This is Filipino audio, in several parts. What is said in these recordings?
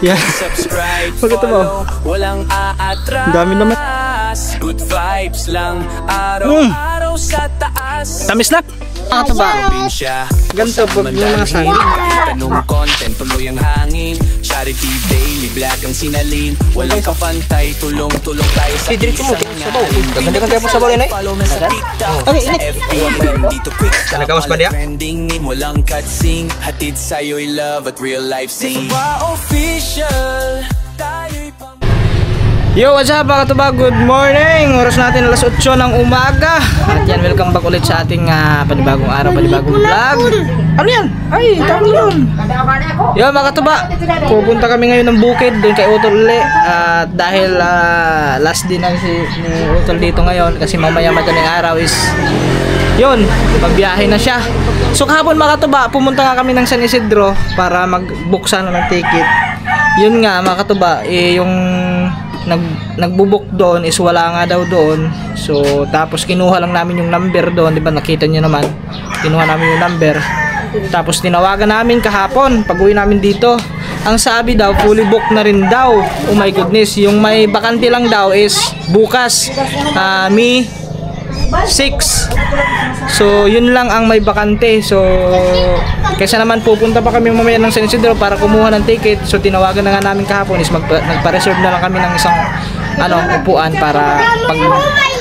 Yeah. Pagkita mo. Ang dami naman. Good vibes lang araw-araw sa taas. Tamis na. Ito ba? Ganito po yung mga saging. Tanong content, tuloy ang hangin. Charity daily, black ang sinalin. Walang kapantay, tulong-tulong tayo sa isang ngayon. Ganda-ganda kayo po sa bolay na eh. Follow me sa TikTok, sa FB. Dito quick stop, trending name. Walang cutscene, hatid sa'yo'y love at real life scene. Official, tayo'y Yo, what's up mga katuba? Good morning! Oras natin alas 8 ng umaga. At yan, welcome back ulit sa ating panibagong araw, panibagong vlog. Ano yan? Ay, tama yun. Yo mga katuba, pupunta kami ngayon ng bukid doon kay Utol uli. At dahil last din na ni Utol dito ngayon, kasi mamaya madaling araw is yun, magbiyahe na siya. So kahapon mga katuba, pumunta nga kami ng San Isidro para mag-book sana ng ticket. Yun nga mga katuba, yung nagbubuk doon is wala nga daw doon. So tapos kinuha lang namin yung number doon, di ba nakita niyo naman, kinuha namin yung number. Tapos tinawagan namin kahapon pag-uwi namin dito, ang sabi daw fully booked na rin daw. Oh my goodness, yung may bakante lang daw is bukas, May 6. So yun lang ang may bakante. So kaysa naman pupunta pa kami mamaya ng San Isidro para kumuha ng ticket, so tinawagan na nga namin kahapon is nagpa-reserve na lang kami ng isang upuan para pag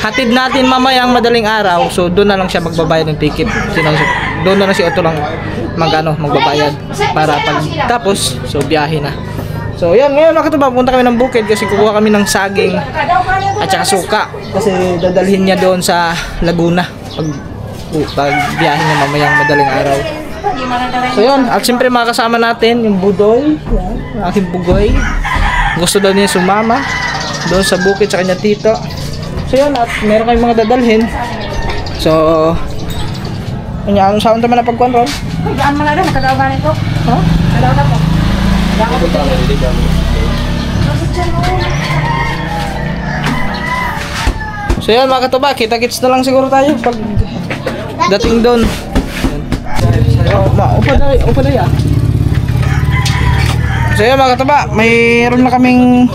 hatid natin mamayang madaling araw, so doon na lang siya magbabayad ng ticket. Doon na lang si Otto lang magbabayad para pag tapos so biyahe na. So yan, ngayon nakatuba, pupunta kami ng bukid kasi kukuha kami ng saging at saka suka kasi dadalhin niya doon sa Laguna pag biyahe niya mamayang madaling araw. So yun, at siyempre makakasama natin yung Budoy, yan, aking bugoy. Gusto daw niya sumama doon sa bukid sa kanya tito. So yun, at meron kayong mga dadalhin. So anong saan naman na pagkontrol? Gaan mo na rin, makadaw ka nito. Ha? Kadaw na po. So yun mga katuba, kita-kits na lang siguro tayo pag dating doon. Upa na yan. So yun mga katuba, mayroon na kaming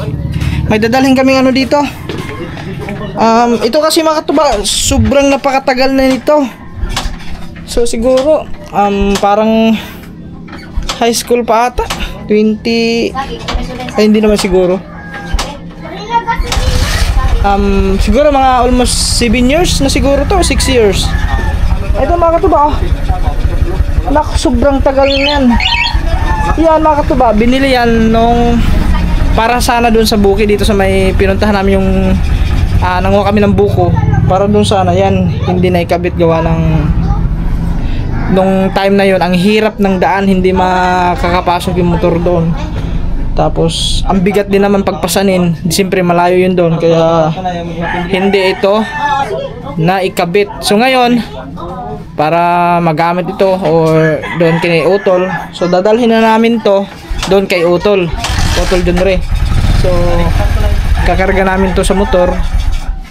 may dadalhin kaming dito. Ito kasi mga katuba, sobrang napakatagal na nito. So siguro parang high school pa ata, 20 ay hindi naman siguro. Siguro mga almost 7 years na siguro to, 6 years. Ito mga katuba, anak, sobrang tagal niyan. Yan mga katuba, binili yan nung para sana doon sa bukid dito sa may pinuntahan namin yung nanguha kami ng buko para doon sana. Yan, hindi na ikabit gawa ng nung time na yon, ang hirap ng daan, hindi makakapasok yung motor doon. Tapos ang bigat din naman pagpasanin, siyempre malayo yun doon, kaya hindi ito na ikabit. So ngayon, para magamit ito or doon kay Utol, so dadalhin na namin to doon kay Utol Junre. So kakarga namin to sa motor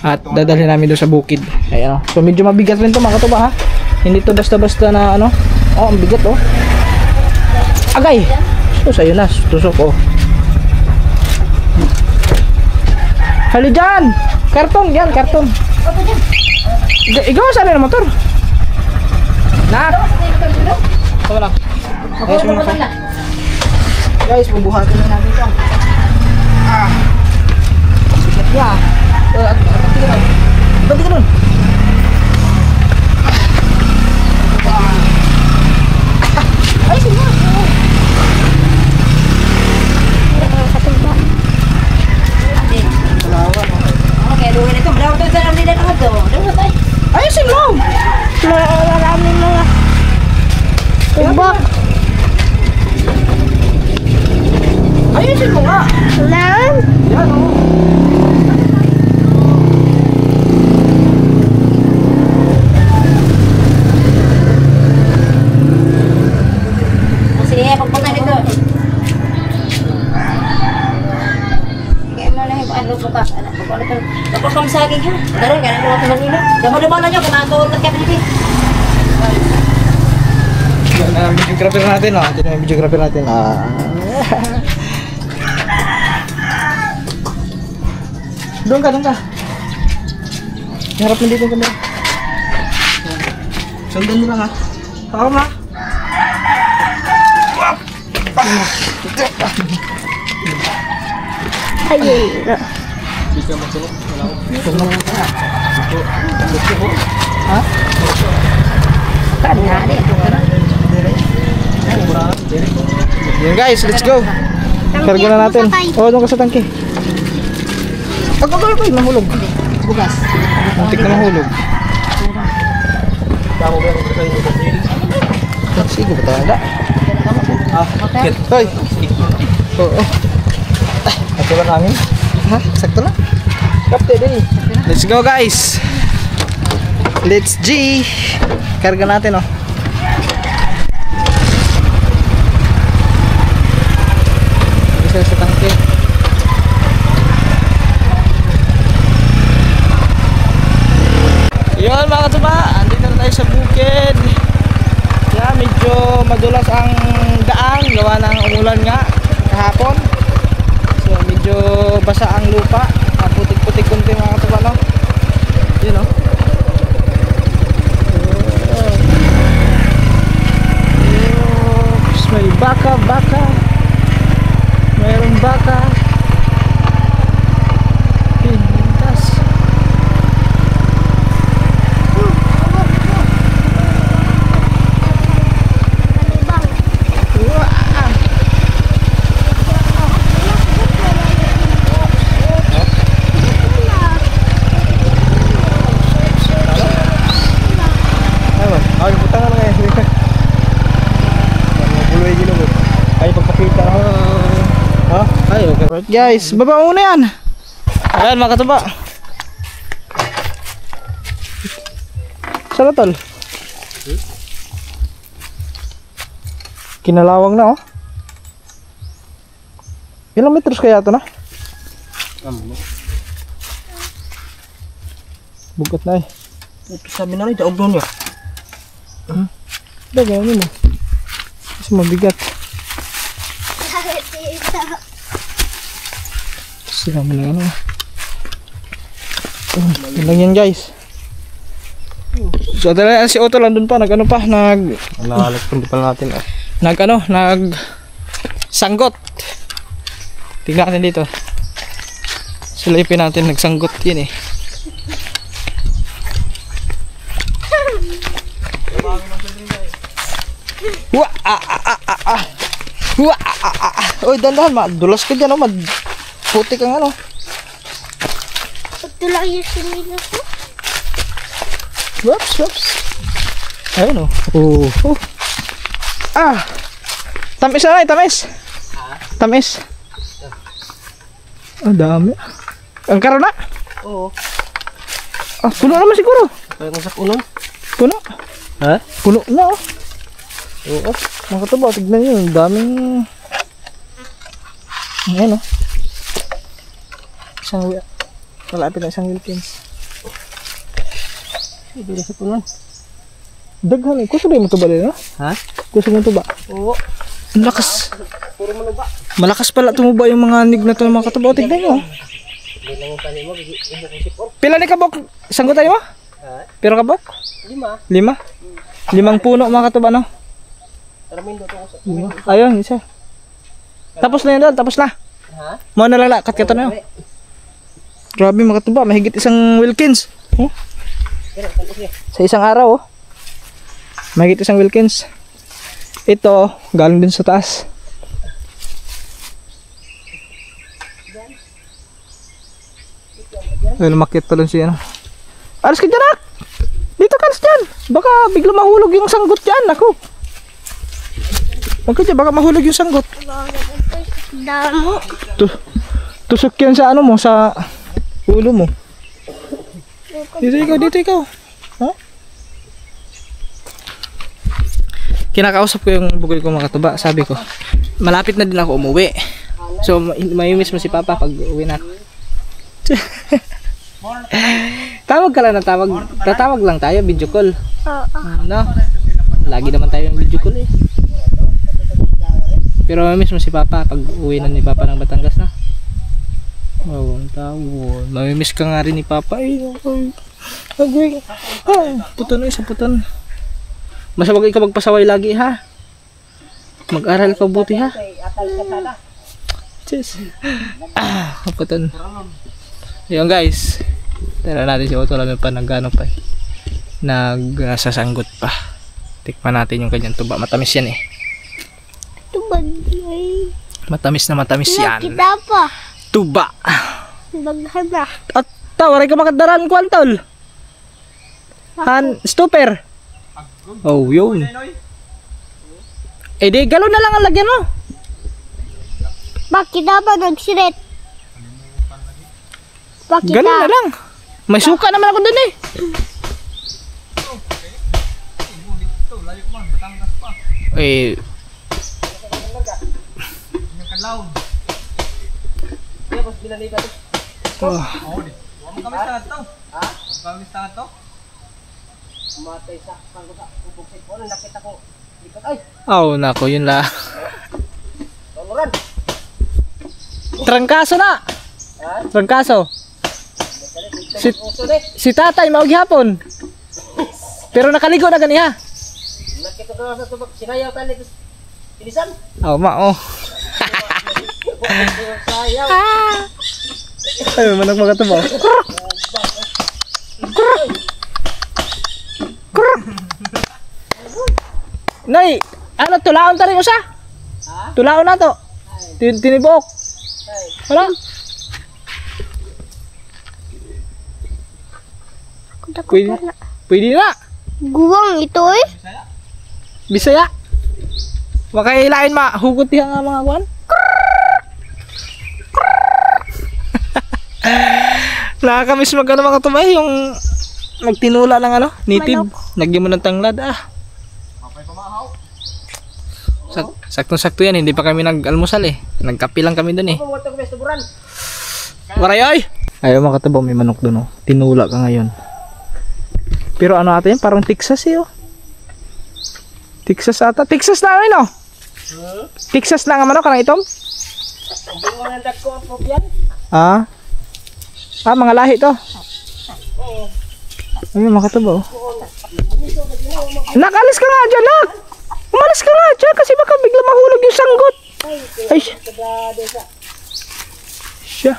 at dadalhin namin doon sa bukid. Ayan, so medyo mabigat rin to mga katuba ha. Hindi to basta-basta na oh, ang bigat oh. Agay. So sayo na, tusok oh. Hali dyan. Karton, yan, karton. Igaw sana ng motor. Nak. Ito lang. Guys, muna ko. Guys, bubuhatin na natin ito. Bigat niya. Ba't ka nun? Ay, sige. Okay, duwi na ito. Malaw ito sa ramli na ito. Ayusin mo! Marami mga ubak. Ayusin mo nga! Lan? Yan o. Sige, pagpunta dito. Kaya mo na yung ano buka. Tapos kung saging ha. Daron, ganun ko ako nila. Damo-damo na nyo, kung nakatuot ng kapit. Videographer natin, oh. Ito na yung videographer natin. Doon ka. Harap mo dito yung camera. Sundan mo lang, ha. Ako, ma. Ayun. Hindi ka magsulok. Wala ko. Ha? Yan guys, let's go. Karga na natin. Oh, doon ka sa tangke. Ay, nahulog. Bugas. Muntik na mahulog. Sige ba tayo? Hoy. Oo. Ito ba namin? Ha? Sakto na? Kapte din. Let's go guys. Let's G. Karga natin, oh. Isa sa tangke. Yun mga katuba, andito na tayo sa bukid. Yeah, medyo madulas ang daan, gawa ng umulan nga kahapon. So medyo basa ang lupa, putik-putik kunti mga katuba, no? Yun, no? Oops, may baka. Mayroong baka. Pintas. Alright guys, baba muna yan. Ayan mga katuba. Saan na tol? Kinalawang na, oh. Ilang metros kaya ito na? Bugat na, eh. Ito sabi na rin, daog doon niya. Dagawin mo. Kasi mabigat. Sila mo na, ano. Yun lang yan guys. So dala si Otto lang dun pa, nag Nalalag pala natin, ah. nag sanggot. Tingnan natin dito. Silipin natin, nagsanggot yun, eh. Uy, dandahan, madulas ka dyan, oh. Putik ang ano. Ito lang yung sinila ko. Whoops. Ayun, oh. Tamis na, tamis. Tamis. Ang dami. Ang karo na? Oo. Puno naman siguro. Kaya kung sa puno? Puno. Ha? Puno na, oh. Oo. Mga katuba, tignan nyo. Ang daming... Ayan, oh. Malapit na isang Wilkins. Ito na sa puno. Daghan, eh. Kusog mo ito ba rin, no? Ha? Kusog mo ito ba? Oo. Ang lakas. Puro manuba. Malakas pala tumuba yung mga nig na ito ng mga katuba. Tignan nyo. Hindi lang yung tanin mo, sipor. Pila ni kabok? Sanggot tayo mo? Ha? Pero kabok? 5. 5? 5 puno mga katuba, no? Taramin doon ako sa... Ayun, isa. Tapos na yun doon, tapos na. Ha? Mga nalala, kat-kato na yun. Grabe mga katuba, mahigit isang Wilkins. Oh? Sa isang araw, oh. Mahigit isang Wilkins. Ito, galing din sa taas. Ay, lumakit pa lang siya. Alas ka dyan, nak! Dito ka, alas dyan! Baka bigla mahulog yung sanggot dyan, ako. Huwag ka dyan, baka mahulog yung sanggot. Damo. Tusok yan sa ano mo, sa ulo mo. Dito ikaw. Ha? Kinakausap ko yung bugoy ko mga katuba. Sabi ko, malapit na din ako umuwi. So, may miss mo si Papa pag uwi na ako. Tawag ka lang na tawag. Tatawag lang tayo, video call. Oo. No? Lagi naman tayo yung video call eh. Pero mamimiss mo si Papa pag uwi na ni Papa ng Batangas na. Oh, ang tawon. Mamimiss ka nga rin ni Papa eh. Agwing. Puton eh, sa puton. Basta wag ikaw magpasaway lagi ha. Mag-aral ka buti ha. Cheers. Puton. Yun guys. Tara natin si Otto. Alam pa nagano pa eh. Nagsasanggot pa. Tikman natin yung kanyang tuba. Matamis yan eh. Tubag ay. Matamis na matamis yan. Kita pa. Tuba. Baghana. At tawaray ka makadaran ko antol. Han, stopper. Oh, yun. Eh di, galon na lang ang lagyan mo. Bakit ba nagsiret? Bakit Galon na lang. May suka naman ako dun eh. Eh, oh, nako, yun la. Trangkaso na. Trangkaso. Si tatay maugi hapon. Pero nakaligo na ganiha. Sinayaw ka nito. Pinisan? Oh, ma, oh. Ay, manang mga tubo. Nay, ano, tulaon ta rin mo siya? Tulaon na to. Tinibok. Wala. Pwede na. Guwang ito eh. Bisaya. Makailain hugot diha nga mga kuan. Nakakamiss magano mga tumay yung magtinula lang ano, native. Nagyan mo ng tanglad Saktong-sakto yan, hindi pa kami nag-almusal eh. Nagkape lang kami dun eh. Waray ay! Ayaw mga katabaw, may manok dun oh. Tinula ka ngayon. Pero ano ata yan? Parang Texas eh oh. Texas ata. Texas na rin oh. Texas na nga manok, kanang itom? Ah? Ah, mga lahi to. Ayun mga katabaw. Nakalis ka nga dyan, nak! Umalis ka nga dyan kasi baka bigla mahulog yung sanggot. Ay, siya.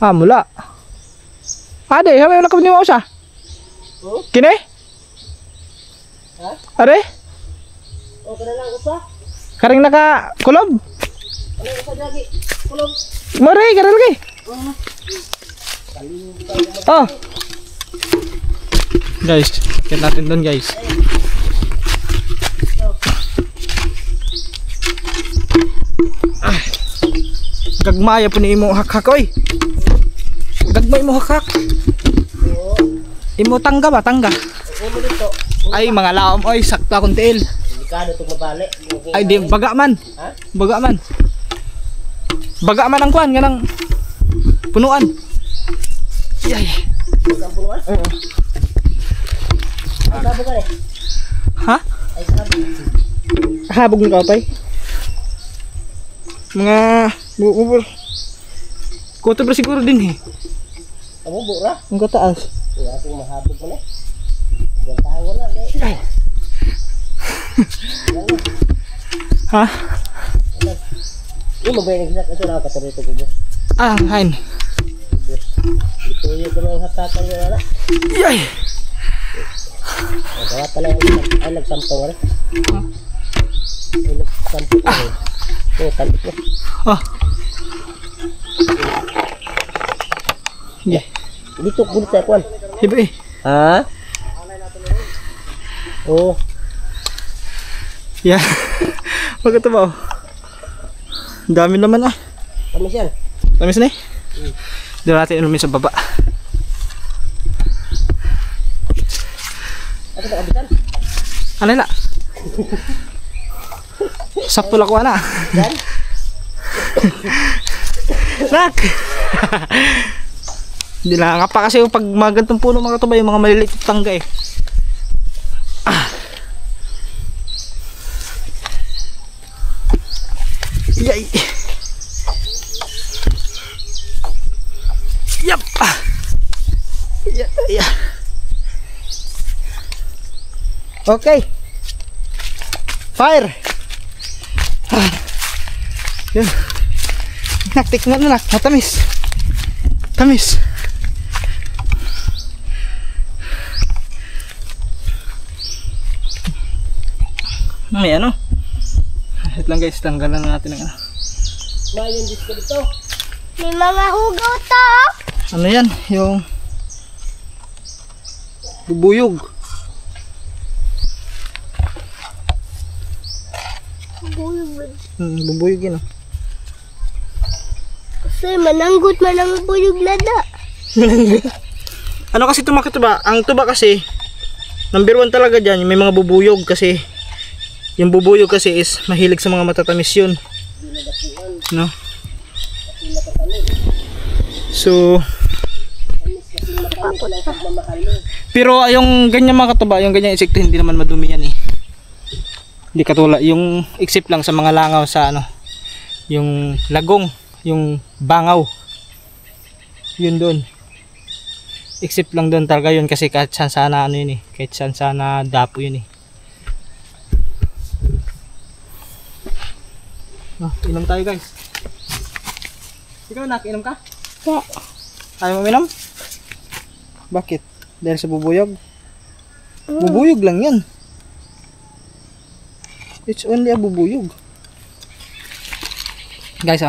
Ah, mula. Ade, hamay nakap ni mo siya. Kini? Are? Karing naka kulob. Maray, karing lagi. Oh. Guys, kita natin doon guys. Gagmaya po ni imo hakhak oy. Gagmay mo hakhak. Imo tangga ba tangga? Ay mga laom oy, sakto akong tiil. Ay di baga man. Baga man. Baga man ang kuan ganang punuan. Ay. Ha? Habog ng kapay. Mga bubur. Kuto ba siguro din eh. Amo bura? Ang kataas. Ating mahabog mo na. Wala tayo na. Ha? Ini mabayang kita ito na katarito ko mo. Ah, hain. Ito yung mga hatatan yung anak. Yay! Dapat pala ay nagsampong rin. Ay nagsampong rin. Oh, talit mo. Oh. Yeah. Dito, gulit sa kuwan. Hiba eh. Ha? Oh. Yeah. Wag ito ba? Dami naman ah. Tamis yan. Tamis na eh. Doon natin inumin sa baba. Ako na kabitan. Ano na? Sakto lang ko na. Yan? Nak! Hindi na nga pa kasi pag mga gantong puno mga katuba, yung mga maliliit na tangga eh. Yay! Yap! Yeah. Okay. Fire! Yun. Tikman na. Matamis. Tamis. May ano? Wait lang guys, tanggalan natin ng ano. May yung disco dito. May mga hugaw to. Ano yan? Yung bubuyog. Bubuyog yun oh. Kasi mananggut buyog na da. Ano kasi ito mga katuba? Ang tuba kasi number 1 talaga dyan, may mga bubuyog kasi yung bubuyog kasi is mahilig sa mga matatamis yun, no? So pero yung ganyan mga katuba, yung ganyan insekto hindi naman madumi yan eh. Hindi katulad yung except lang sa mga langaw sa ano, yung lagong, yung bangaw, yun doon. Except lang doon talaga yun kasi kahit saan sana ano yun eh, kahit saan sana dapo yun eh. Inom tayo guys. Ikaw nakiinom ka? Yeah. Ayaw mo minom? Bakit? Dahil sa bubuyog? Bubuyog lang yan. It's only a bubuyog. Guys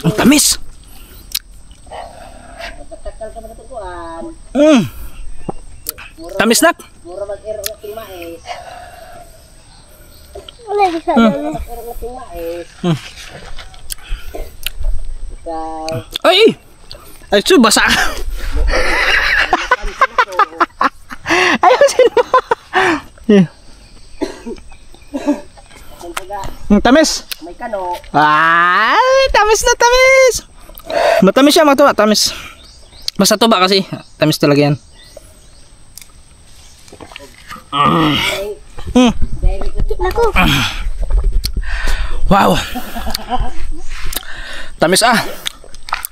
ang tamis. Tamis nak. Mura mag-iro na timais. Wala sa sana. Mag-iro na timais. Ikaw. Ay! Ay, so basa. Ayusin mo. Tamis. May kano. Ay, tamis na tamis. Matamis siya mga tuba, tamis. Basta tuba kasi, tamis talaga yan. Naku. Wow. Tamis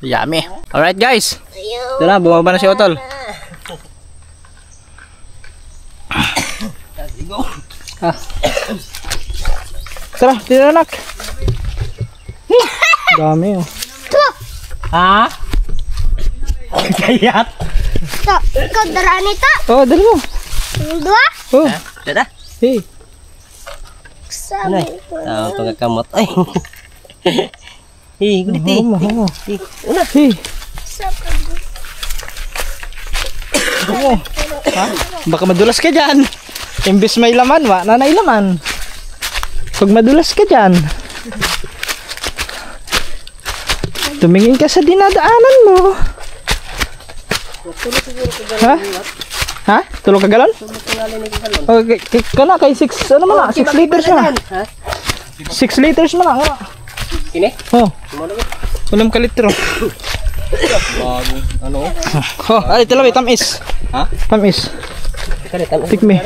Yummy. Alright guys. Ito na, bumaba na si Otol. Tara, tinanak. Dami Ha? Kayat. To, ikaw daraan ito. Oh, dali mo. Yung dua. Oh. Dada. Hey. Sabi ko. Tahu pagkakamot. Ay. Hey, gudit eh. Mahal. Una. Hey. Sabi Oo. Ha? Baka madulas ka dyan. Imbis may laman, nanay laman. Pag madulas ka dyan, tumingin ka sa dinadaanan mo. Ha? Ha? Tulog ka galon? Okay, kana kay 6, ano mo na? 6 liters na. 6 liters mo na. Ini? Oh. 6 ka litro. Ano? Oh, ay talawi tamis. Ha? Tamis. Kalitan. Tikme.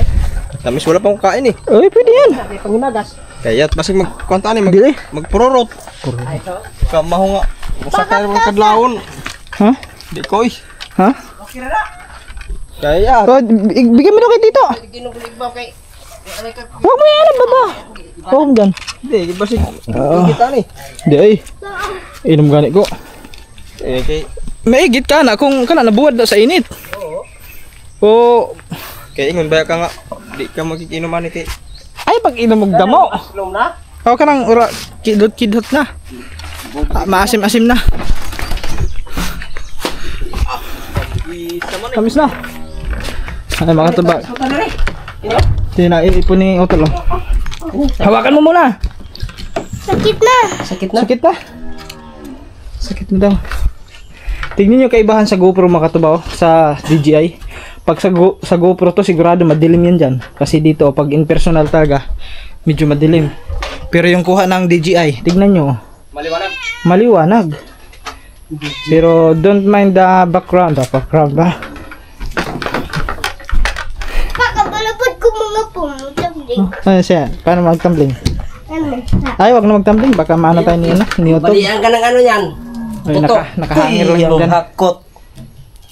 Tamis wala pang kain eh. Oy, pwede yan. Panghimagas. Kaya't basig magkuantaan eh, Dili. magpururot. Kamaho nga. Usa tayo mga kadlawon. Ha? Di koy. Ha? Kaya. Oh, bigyan mo na kay Tito. Ginuguligbaw kay. Huwag mo yan, baba. Huwag mo dyan. Di basig kita ni. Di ay. Inom gani ko. Eh kay Maigit ka na kung kana nabuwad na sa init. Oo. kay ingon ba ka nga di ka magikinuman ni kay. Ay pag inom og damo. Slom na. Aw kanang ura kidot na. Maasim-asim na. Tamis na. Ay mga tuba. Tina ipon ni Otol. Hawakan mo muna. sakit na. Sakit na. Sakit na. Sakit na daw. Tingnan nyo kaibahan sa GoPro mga katubaw sa DJI. Pag sa GoPro to, sigurado madilim yan dyan. Kasi dito, pag in personal talaga, medyo madilim. Pero yung kuha ng DJI, tignan nyo. Maliwanag. Maliwanag. Pero don't mind the background. The background ba? Kakabalapod ko mga pumutambling. Ano siya? Paano magtumbling? Ay, wag na magtumbling. Baka maano tayo ni YouTube. Balian ka ng ano yan. Ay, nakahangir lang yun Yung dyan. hakot.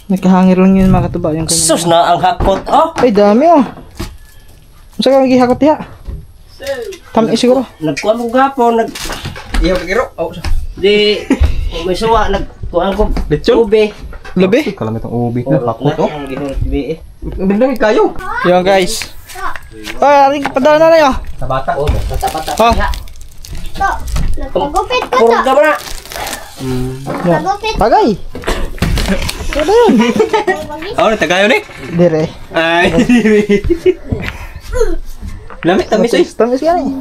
Nakahangir lang yun mga katuba. Yung kanya. Sus na ang hakot. Oh, Ay, dami oh. Masa ka magihakot ya? Tama siguro. nagkuhan mo gapon. Ihaw kagiro. Oh, Di, may suwa. Nagkuhan ko. Lechon? Ube. Labi. kalam itong ubi na hakot oh. Ang gihurot bi eh. Biglang kayo. Yung guys. Ay, padala na lang oh. Sa bata. Oh, bata-bata. Oh. Ya. To, nagpagupit ko to. Kurog ka mo na. Nagupit. Tagay. Ano yun? Oh, tagayo ni. Dire. Ay. Lamit tamis eh. Tamis yan eh.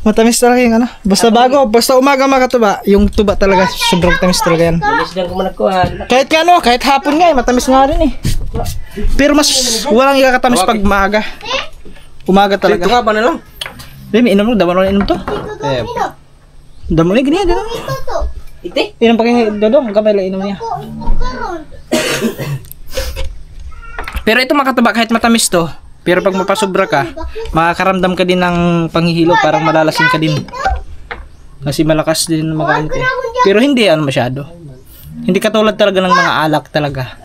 Matamis talaga yung ano. Basta umaga mga katuba, yung tuba talaga, sobrang tamis talaga yan. Bilis lang ko managkuhan. Kahit nga ano, kahit hapon nga eh, matamis nga rin eh. Pero mas walang ikakatamis pag maaga. Umaga Dito talaga. ka ba na lang? Dami, inom mo, damo na inom to. Eh, Damo na, ganyan, damo. Ite. Inom pa kayo, dodong, kamay lang inom niya. Pero ito mga katuba, kahit matamis to, pero pag mapasobra ka, makakaramdam ka din ng panghihilo, parang malalasing ka din. Kasi malakas din ang magamit eh. Pero hindi ano masyado. Hindi katulad talaga ng mga alak talaga.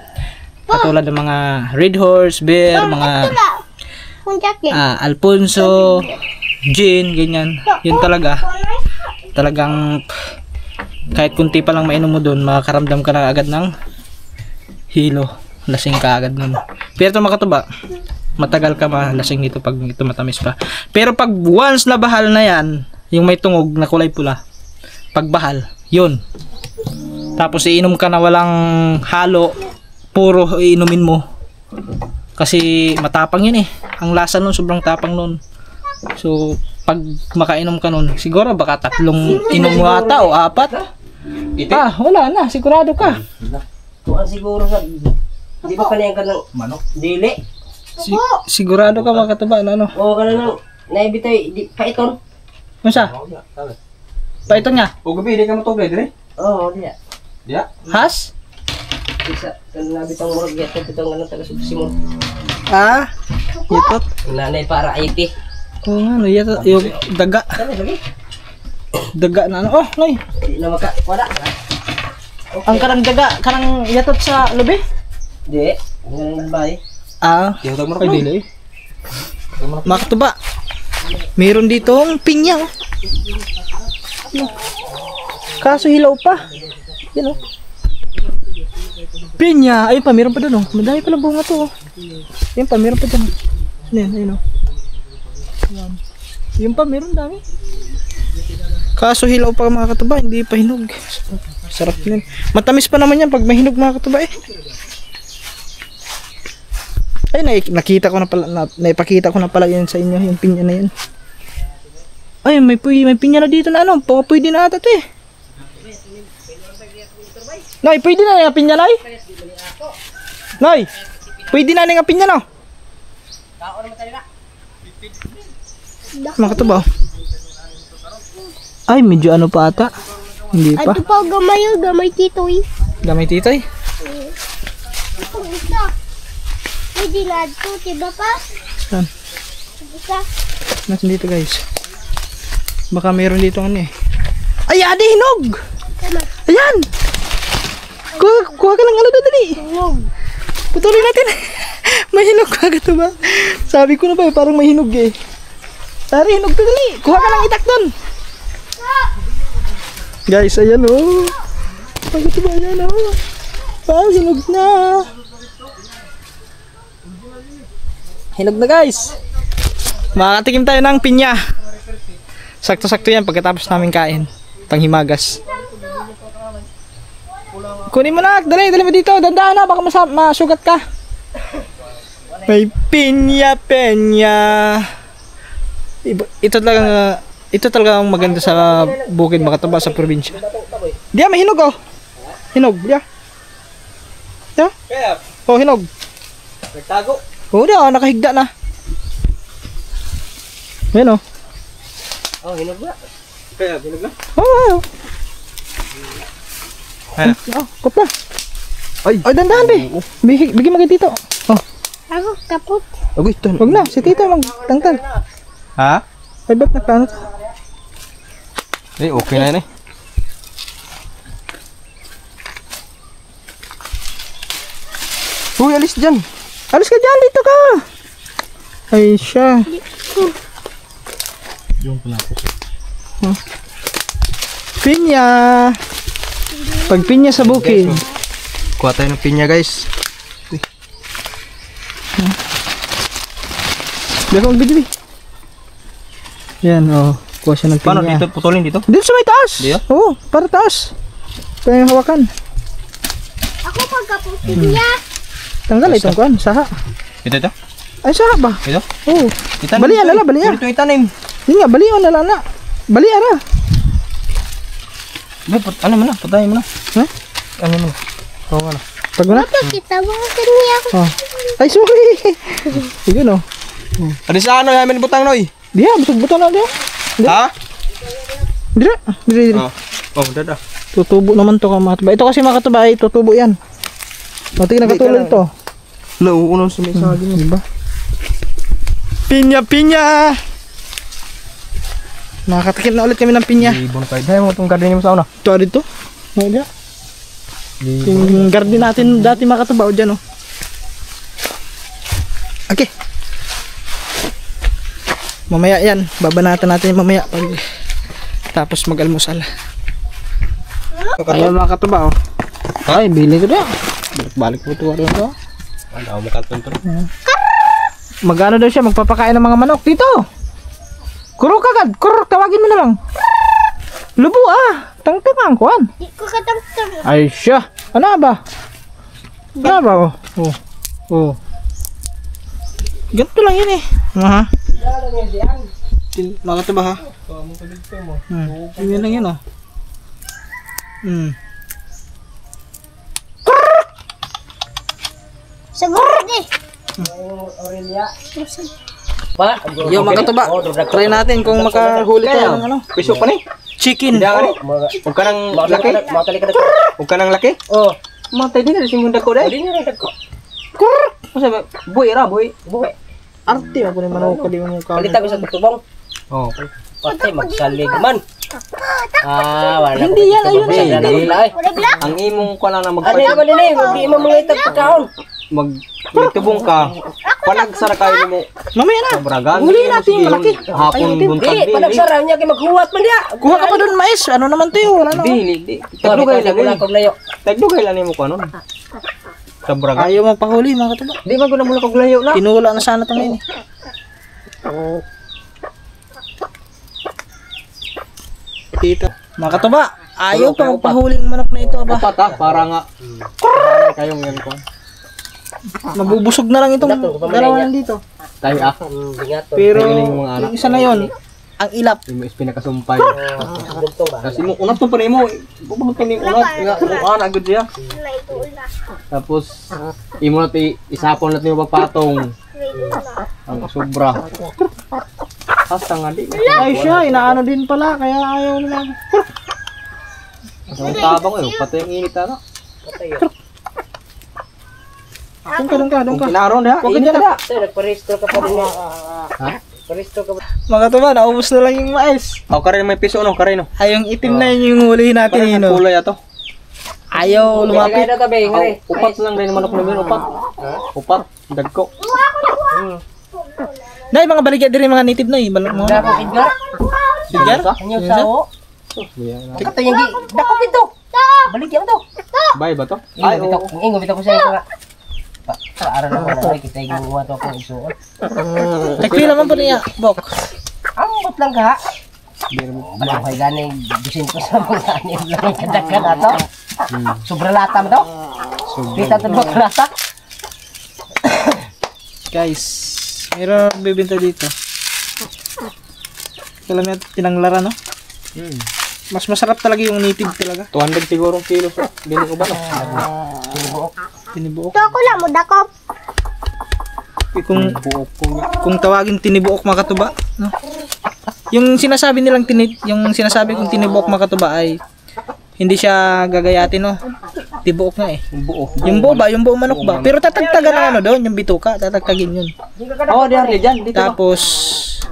Katulad ng mga Red Horse, Beer, mga Alfonso, Gin, ganyan. Yun talaga. Talagang kahit kunti pa lang mainom mo doon, makakaramdam ka na agad ng hilo. Lasing ka agad nun. Pero ito makatuba, matagal ka malasing nito pag ito matamis pa. Pero pag once na bahal na yan, yung may tungog na kulay pula, pag bahal, yun. Tapos iinom ka na walang halo, puro iinumin mo. Kasi matapang yun eh. Ang lasa nun, sobrang tapang nun. So, pag makainom ka nun, siguro baka 3 inom mo ata o 4. Wala na, sigurado ka. Kuhan siguro sa... Di ba kaniyan ka ng manok. dili? Sigurado ka mga katuba na ano. Oo, ka na ng naibitay. Paiton. Ano siya? Pa ito nga. O gabi, di ka matugay dire. Oo, di ya. Diya. Has? Isa, nabitang murag yato, pitong ano taga Simon. Yutot. Nanay para IT. Oo nga, no, yatot. Yung daga. Kami lagi. Daga na ano. Oh, noy. Di na maka, wala. Ang karang daga, karang yatot sa lubi? Di, ganun ba eh? Yung tag Ay, dili. Mga katuba. Meron ditong pinya. Oh. Kaso hilaw pa. Yan oh. Pinya. Ayun pa, meron pa doon oh. Madami palang bunga to oh. Ayun pa, meron pa dyan. Ayun oh. Ayun pa, meron dami. Kaso hilaw pa mga katuba, hindi pa hinog. Sarap yun. Matamis pa naman yan pag may hinog mga katuba eh. Ay, nakita ko na pala, naipakita ko na pala yan sa inyo, yung pinya na yan. Ay, may pinya na dito na ano, pwede na ata ito eh. Nay, pwede na nga pinya, Nay? Nay, pwede na nga pinya, no? Mga katuba. Ay, medyo ano pa ata. Hindi pa. Ito pa, gamay tito eh. Gamay titay. Ito, isa. Pwede na ito, diba pa? Saan? Isa. Nasaan dito guys? Baka meron dito ano eh. Ay, adi, hinog! Ayan! Kuha ka lang ano doon, dali! Putulin natin! May hinog ka ito ba? Sabi ko na ba eh, parang may hinog eh. Tari, hinog to, dali! Kuha ka lang itak doon! Guys, ayan oh! Pag ito ba, ayan oh! Hinog na! Hinog na guys! Makakatikim tayo ng pinya. Sakto-sakto yan pagkatapos namin kain. Panghimagas. Kunin mo na, dali mo dito. Dandahan na, baka masugat ka. May pinya. Ito talaga ang maganda sa bukid Makataba sa probinsya. Diya, may hinog oh. Hinog, diya. Diya? Oh, hinog. Nagtago. Oo na, nakahigda na. Ayan o. Oh, hinog na. Kaya, binog na. Oo. Ayan. Oh, kopla. Ay. Ay, dandahan be. Bigyan mo kay Tito. Oh, Ako, kaput. Agoy, ito. wag na. Si Tito magtangtang. Ha? Ay, ba't nagkano to? Eh, okay na yun eh. Uy, alis dyan. Alis ka dyan, dito ka. Ay, siya. Yung pala po. Pinya. Pag pinya sa bukid. Kuha tayo ng pinya, guys. Baka magbidyo. Yan, oh. Kuha siya ng pinya. Paano dito? Putulin dito? Dito sa may taas. Dito? Oo, para taas. Ito yung hawakan. Ako pagkaput niya. Tanggal itong kuhan, saha. Ito? Ay, saha ba? Ito? Oo. Itanim Balian ito na eh. lang, balian. Ito itanim. Yun nga, balian na lang na. Balian na. Ano mo na? Patayin mo na. Ha? Ano mo na? Oo nga na. Pag mo na. Kita mo niya. Oh. Ay, sorry. Sige no. Alis sa ano, yamin butang noy. Diya, busog-buto na diya. Ha? Dire, dire. Oh, dada. Tutubo naman to ka mga katuba. Ito kasi mga katuba ay tutubo yan. Matik na katulad to. Nauunan sa may saging. Diba? Pinya, pinya! Nakakatikim na ulit kami ng pinya. Ibon kayo. Dahil mo itong garden mo sa una. Ito dito. Ano diya? Yung garden natin dati mga katuba o dyan oh. Okay. Mamaya yan. Babanatan natin mamaya pag tapos mag-almusal. Ayan mga katuba oh. Ay, bili ko na. Balik po ito ito. Ano mo kanton to? Magano daw siya magpapakain ng mga manok dito. Kurok agad. Kurok, tawagin mo na lang. Lubo ah. Tangtangan kuan. Di ko katang-tang. Ay siya. Ano ba? Ano ba oh? Oh. Oh. Ganito lang yun eh. Ha? Mga katuba ha? Yun lang yun oh. Sagot eh. Pa, Yo mga katuba. Try natin kung makahuli tayo ng ano. Piso pa ni? Chicken. Huwag ka nang laki? matali ka na. Huwag ka nang laki? Oh, Matay din na simunda ko dahil. hindi na rin ko. Masa ba? Boy ra, boy. Buhay. Arte ako ni manok kali mo ka. Palitan ko sa tutubong. Oh. Patay magsalig man. Wala. Hindi yan, ayun eh. Wala Ang imong ko lang na Ano naman din eh, hindi mo mga itag pagkaon. magtubong ka. Panagsara kayo mo. Mamaya na. Bragan. Huli natin yung malaki. Hapon buntag Hindi, panagsara niya kay maghuwat man diya. Kuha ka pa doon mais. Ano naman to yun? Wala na. Hindi. Tagdugay Tagdugay lang kog layo. Tagdugay lang mo kanon. Sa bragan. Ayaw magpahuli mga katuba. Di man ko na mula kog layo na. Pinula na sana ito ngayon. Tito. Mga katuba. Ayaw pa magpahuling manok na ito. Aba. Upat ha, para nga. Para kayong yan ko. Mabubusog na lang itong dalawa dito. Tayo ah. Bingato. Pero Galing yung mga anak. yung isa na yon, ang ilap. Yung may pinakasumpay. Guntong ba? Kasi mo unat to pa nimo. Bubahot pa nimo unat. Nga kung ana gud siya. Tapos imo na isapon natin yung pagpatong. Ang sobra. Hasta nga di. Ay siya, inaano din pala. Kaya ayaw naman. Ang tabang eh. Patay ang init ano. Doon ka. Kinaron ha. Huwag ka Init dyan na. Sir, nagparehistro ka pa din niya. Ha? Parehistro ka pa. Mga katuba, naubos na lang yung mais. Aw karin may piso no, karin no. Ay, yung itim na yun yung hulihin natin. Parang Yun, kulay ato. ayaw lumapit. Lumapit na tabi, ngari. Upat lang din manok na yun, upat. Upat. Dagko. Dahil mga baligya din yung mga native na eh. Balak mo. Dako kidgar. Sigar? Anyo sao? Katay yung dako pito. Balik yan to. Bay ba to? Ay, oo. Ingo bitaw ko sa iyo nga. Para naman na kita ginuwa to ako isuon. Nagpila man po niya, Bok. Ambot lang ka. Wala ko ganing dusin ko sa mga anim lang kadakan ato. Sobra lata mo to. Kita to ba lata? Guys, mayroon bibenta dito. Alam niya, tinanglara no? Mas masarap talaga yung native talaga. 200 siguro kilo sa bili ko ba no? Tinibuok. Ito ko lang mo dakop. Kung tawagin tinibuok mga katuba, no? Yung sinasabi kong tinibuok mga katuba ay hindi siya gagayatin, no? Tibuok nga eh. Yung buo manok ba? Pero tatagtagan ng ano doon, yung bituka, tatagtagin yun. Oo, diyan. Dito. Tapos,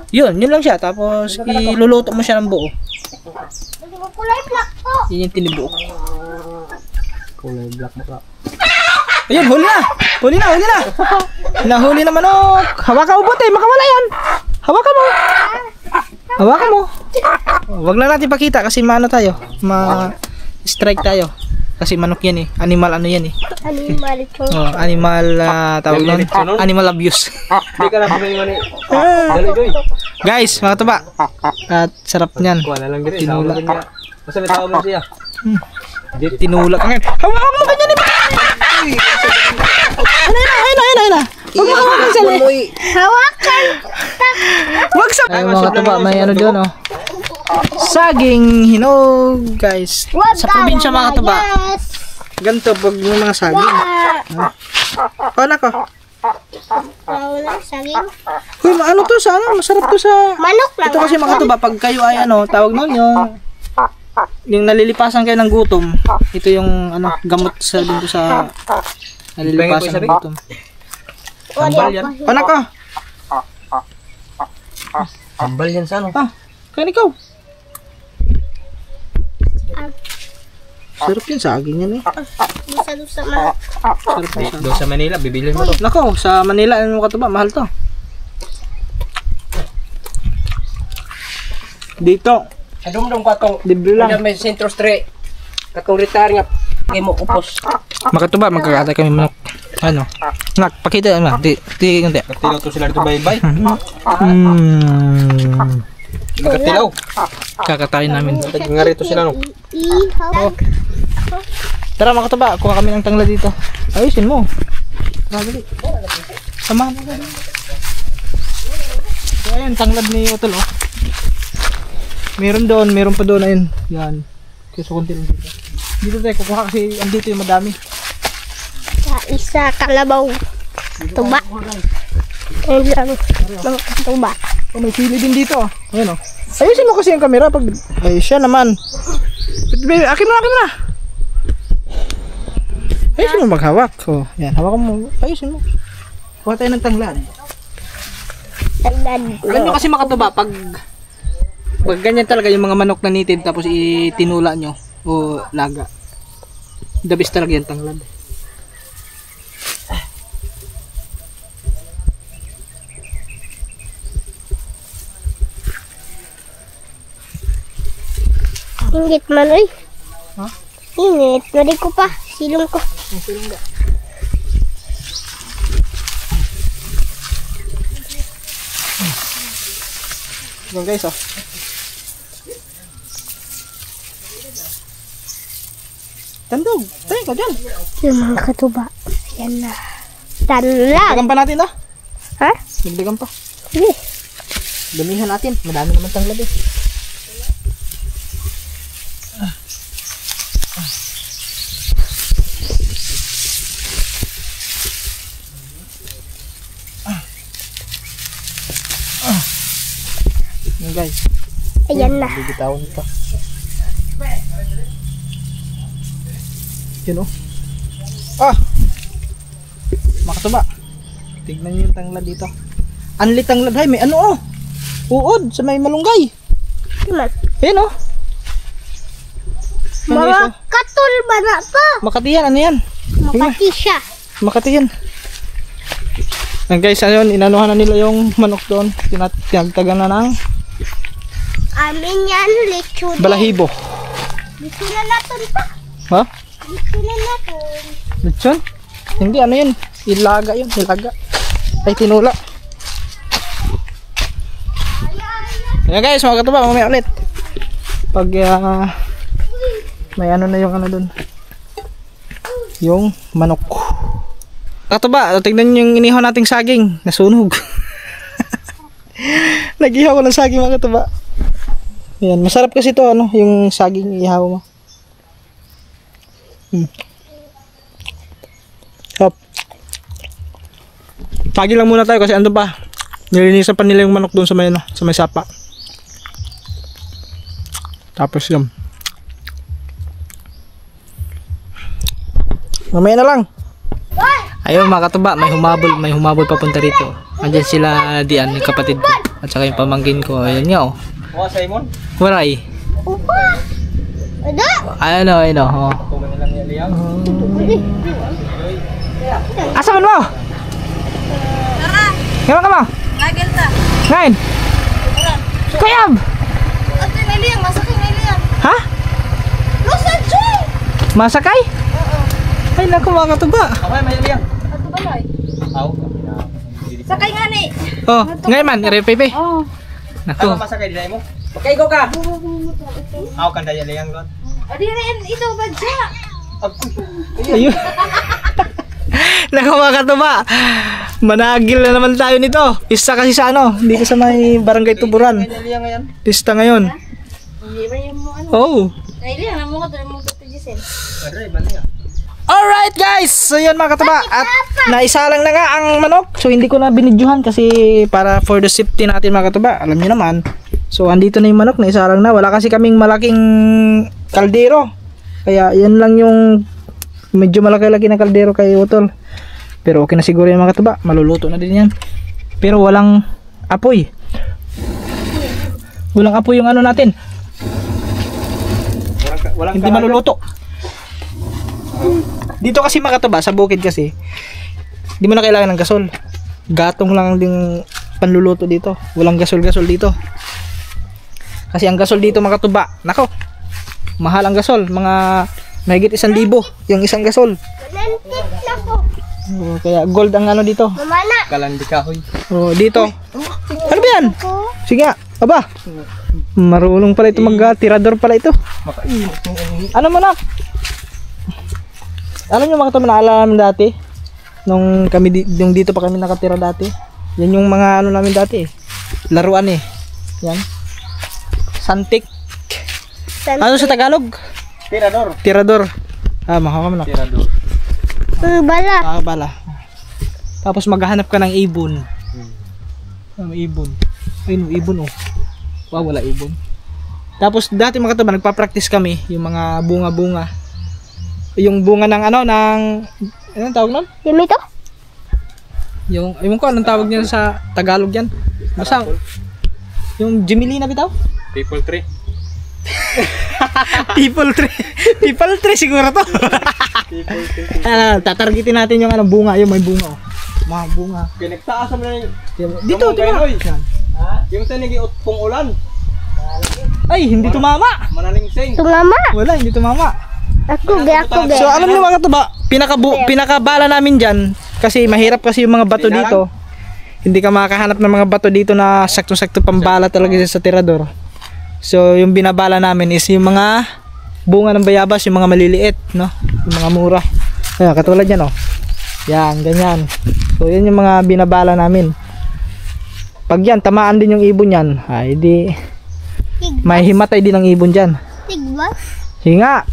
yun lang siya. Tapos, iluluto mo siya ng buo. Yun yung tinibuok. Kulay black mo ka. Ayun, huli na. Nahuli na manok. Hawakan mo bote, makawala yan. Hawakan mo. Wag na natin pakita kasi maano tayo. Ma-strike tayo. Kasi manok yan eh. Animal ano yan eh. Animal tawag nun. Animal abuse. Hindi ka na pumingin ni. Dali, Joy. Guys, mga tuba. At sarap niyan. Kuha na lang din. Tinula. Basta may tawag na siya. Tinula ka ngayon. Hawakan mo ganyan eh. Ayun na. Hawakan! Wag sa... Ay mga tuba, may ano doon oh. Saging hinog, guys. Sa probinsya mga tuba. Ganito pag may mga saging. Oh, nako. Saging? Uy, ano to sa ano? Masarap to sa... Manok lang. Ito kasi mga tuba, pag kayo ay ano, tawag nun yung nalilipasan kayo ng gutom. Ito yung ano, gamot sa dito sa nalilipasan ng gutom. Tambal yan. Oh, nako. Tambal yan sa ano? Kain ikaw. Sarap yan, saging yan eh. Dusa manok. Sarap yan. Doon sa Manila, bibilin mo to. Nako, sa Manila, ano katuba, mahal to. Dito, Adum-dum ka tong libre lang. may sentro street. Katong retire nga kay mo upos. Makatuba, magkakatay kami manok. Ano? Nak, pakita naman. Hindi. Katilaw to sila dito bye-bye. Magkatilaw. Kakatayin namin. Nga rito sila no. Tara makatuba, kuha kami ng tangla dito. Ayusin mo. Tara, dali. Samahan mo dali. So ayun, tanglad ni Utol oh. Meron pa doon ayun. Yan. Kasi konti lang dito. Dito tayo, kukuha kasi andito yung madami. Isa kalabaw. Tuba. Ayun lang. Tuba. Oh, may pili din dito. Ayun oh. Ayusin mo kasi yung camera pag... Ay, siya naman. Akin mo na. Ayusin mo maghawak. Oh, yan, hawakan mo. Ayusin mo. Kuha tayo ng tanglad. Alam nyo kasi makatuba, pag ganyan talaga yung mga manok na native tapos itinula nyo o laga. The best talaga yung tanglad. Ingit man oy. Ha? Ingit. Nari ko pa. Silong ko. Yan guys oh. Tandog. Tayo ka dyan. Yung mga katuba. Yan na. Tanlag. Dagdagan pa natin ah. Ha? Dagdagan pa. Sige. Damihan natin. Madami naman tanglad eh. Yan guys. Ayan na. Bibitawan pa. Yun oh. Makatuba. Tignan nyo yung tanglad dito. Anli tanglad hay. May ano oh. Uod sa may malunggay. Naman. Yan oh. Yan, guys, Mga oh. katul ba na to? Makati yan. Ano yan? Makati siya. Makati yan. Yan guys, ayun. Inanuhan na nila yung manok doon. Tinagtagan na ng Amin yan. Lechon. balahibo. Lechon na natin pa. Ha? Lechon na natin. Lechon? Hindi, ano yun? Ilaga yun. Ilaga. Ay, tinula. Ayan guys, mga katuba, mamaya ulit. Pag may ano na yung ano dun. Yung manok. Katuba, tignan nyo yung inihaw nating saging. Nasunog. Nag-ihaw ko ng saging mga katuba. Ayan, masarap kasi to ano, yung saging ihaw mo. Hop. Pagi lang muna tayo kasi andun pa. Nilinisan pa nila yung manok doon sa may, ano, sa may sapa. Tapos yun. Mamaya na lang. Ayun mga katuba, may humabol papunta rito. Andyan sila diyan, yung kapatid ko. At saka yung pamangkin ko. Ayun nga oh. Mga Simon? Waray. Ayun oh, ayun oh. Kumain lang niya liyang. Asa man mo? Ngayon ka mo? Nagel ta. Ngayon? Kayab! At niliyang, masakay niliyang. Ha? Lusan, Joy! Masakay? Ay naku mga katuba. Okay, may liyang. Ato ba, Loy? Aw. Sakay nga ni. Oh, ngayon man, Pepe. Oh. Naku. Ano masakay din mo? Okay, go ka. Aw kan daya liyang ron. Adi rin, ito ba siya? Ayun. Naku mga katuba. Managil na naman tayo nito. Pista kasi sa ano, hindi ka sa may barangay Tuburan. May liyang ngayon. Pista ngayon. Hindi ba yung mo ano? Oh. Niliyang, namo ka doon mo ito, Giselle. Padre, baliya. Alright guys, so yun mga katuba. At naisalang na nga ang manok. So hindi ko na binidyohan kasi para for the safety natin mga katuba. Alam niyo naman. So andito na yung manok, naisalang na. Wala kasi kaming malaking kaldero. Kaya yan lang yung medyo malaki-laki na kaldero kay Utol. Pero okay na siguro yung mga katuba. Maluluto na din yan. Pero walang apoy. Walang apoy yung ano natin. Walang Hindi maluluto. Dito kasi mga katuba, sa bukid kasi, hindi mo na kailangan ng gasol. Gatong lang din panluluto dito. Walang gasol-gasol dito. Kasi ang gasol dito mga katuba, nako, mahal ang gasol. Mga mahigit 1,000 yung isang gasol. Kaya gold ang ano dito. Kalandi kahoy. Oh, dito. Ano ba yan? Sige nga. Aba. Marunong pala ito mag-tirador pala ito. Ano mo nak? Alam nyo mga ito, naalala namin dati nung kami yung dito pa kami nakatira dati. Yan yung mga ano namin dati eh. Laruan eh. Yan. Santik. Ano sa Tagalog? Tirador. Tirador. Ah, makaka mo na. Tirador. Bala. Ah, bala. Tapos maghahanap ka ng ibon. May ibon. Ayun, ibon oh. Wow, wala ibon. Tapos dati mga katuba, nagpa-practice kami yung mga bunga-bunga. Yung bunga ng ano, ng anong tawag nun? Yung ito? Yung, ayun ko, anong tawag niya sa Tagalog yan? Basta, yung Gemilina bitaw? People tree. People tree. People tree siguro to. People tree. Tatargetin natin yung ano, bunga, yung may bunga. Oh. Mga bunga. Pinagtaas mo na yung... Dito, Gamong ganoy. Yan. Yung tanigi pong ulan. Ay, hindi tumama. Manalingsing. Tumama. Wala, hindi tumama. Ako be. So alam niyo mga katuba, pinakabala namin diyan kasi mahirap kasi yung mga bato dito. Hindi ka makakahanap ng mga bato dito na sakto-sakto pambala talaga sa tirador. So yung binabala namin is yung mga bunga ng bayabas, yung mga maliliit, no? Yung mga mura. Ayan, katulad yan oh. Yan, ganyan. So yun yung mga binabala namin. Pag yan, tamaan din yung ibon yan, ay di may himatay din ang ibon diyan. Tigbas. Hinga.